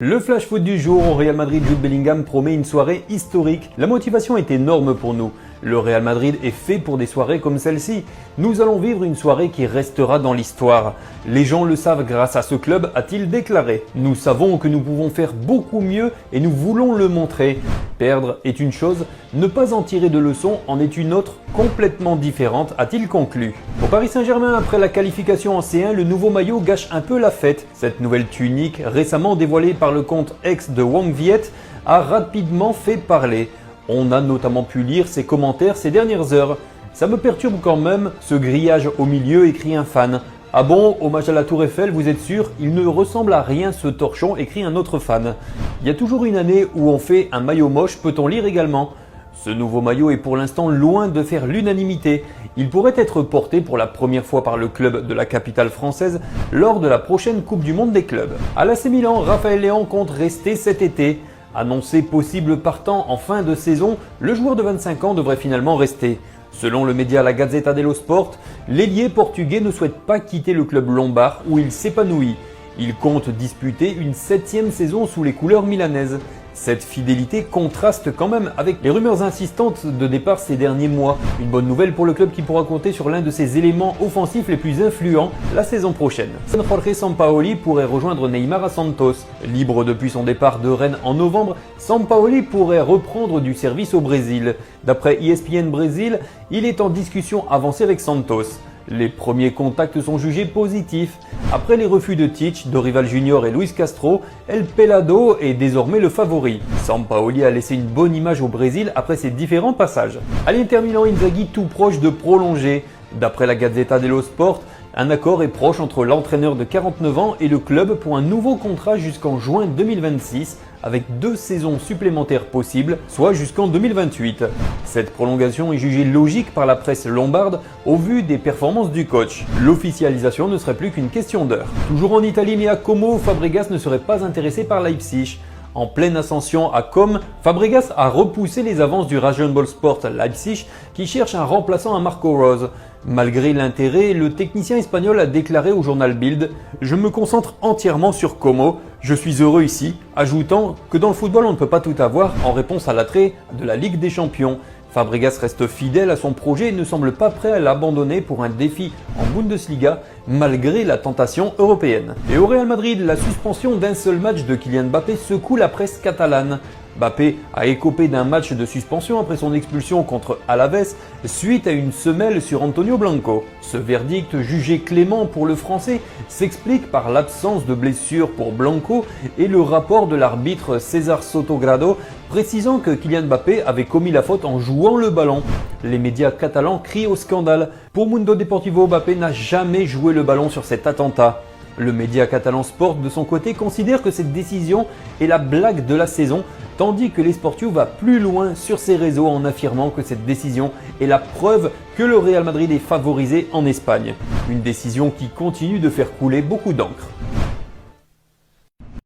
Le flash foot du jour au Real Madrid, Jude Bellingham promet une soirée historique. La motivation est énorme pour nous. Le Real Madrid est fait pour des soirées comme celle-ci. Nous allons vivre une soirée qui restera dans l'histoire. Les gens le savent grâce à ce club, a-t-il déclaré. Nous savons que nous pouvons faire beaucoup mieux et nous voulons le montrer. Perdre est une chose, ne pas en tirer de leçons en est une autre complètement différente, a-t-il conclu. Au Paris Saint-Germain, après la qualification en C1, le nouveau maillot gâche un peu la fête. Cette nouvelle tunique, récemment dévoilée par le compte ex de Wang Viet, a rapidement fait parler. On a notamment pu lire ses commentaires ces dernières heures. Ça me perturbe quand même, ce grillage au milieu, écrit un fan. Ah bon, hommage à la Tour Eiffel, vous êtes sûr? Il ne ressemble à rien ce torchon, écrit un autre fan. Il y a toujours une année où on fait un maillot moche, peut-on lire également. Ce nouveau maillot est pour l'instant loin de faire l'unanimité. Il pourrait être porté pour la première fois par le club de la capitale française lors de la prochaine Coupe du Monde des clubs. À l'AC Milan, Raphaël Léao compte rester cet été. Annoncé possible partant en fin de saison, le joueur de 25 ans devrait finalement rester. Selon le média La Gazzetta dello Sport, l'ailier portugais ne souhaite pas quitter le club lombard où il s'épanouit. Il compte disputer une 7e saison sous les couleurs milanaises. Cette fidélité contraste quand même avec les rumeurs insistantes de départ ces derniers mois. Une bonne nouvelle pour le club qui pourra compter sur l'un de ses éléments offensifs les plus influents la saison prochaine. Jorge Sampaoli pourrait rejoindre Neymar à Santos. Libre depuis son départ de Rennes en novembre, Sampaoli pourrait reprendre du service au Brésil. D'après ESPN Brésil, il est en discussion avancée avec Santos. Les premiers contacts sont jugés positifs. Après les refus de Tite, Dorival Junior et Luis Castro, El Pelado est désormais le favori. Sampaoli a laissé une bonne image au Brésil après ses différents passages. À l'Inter Milan, Inzaghi tout proche de prolonger. D'après la Gazzetta dello Sport, un accord est proche entre l'entraîneur de 49 ans et le club pour un nouveau contrat jusqu'en juin 2026 avec 2 saisons supplémentaires possibles, soit jusqu'en 2028. Cette prolongation est jugée logique par la presse lombarde au vu des performances du coach. L'officialisation ne serait plus qu'une question d'heure. Toujours en Italie mais à Como, Fabregas ne serait pas intéressé par Leipzig. En pleine ascension à Comme, Fabregas a repoussé les avances du Rasenballsport Leipzig qui cherche un remplaçant à Marco Rose. Malgré l'intérêt, le technicien espagnol a déclaré au journal Bild « Je me concentre entièrement sur Como, je suis heureux ici », ajoutant que dans le football on ne peut pas tout avoir en réponse à l'attrait de la Ligue des Champions. Fabregas reste fidèle à son projet et ne semble pas prêt à l'abandonner pour un défi en Bundesliga malgré la tentation européenne. Et au Real Madrid, la suspension d'un seul match de Kylian Mbappé secoue la presse catalane. Mbappé a écopé d'un match de suspension après son expulsion contre Alaves suite à une semelle sur Antonio Blanco. Ce verdict, jugé clément pour le Français, s'explique par l'absence de blessure pour Blanco et le rapport de l'arbitre César Sotogrado précisant que Kylian Mbappé avait commis la faute en jouant le ballon. Les médias catalans crient au scandale. Pour Mundo Deportivo, Mbappé n'a jamais joué le ballon sur cet attentat. Le média catalan Sport, de son côté, considère que cette décision est la blague de la saison, tandis que l'Esportiu va plus loin sur ses réseaux en affirmant que cette décision est la preuve que le Real Madrid est favorisé en Espagne. Une décision qui continue de faire couler beaucoup d'encre.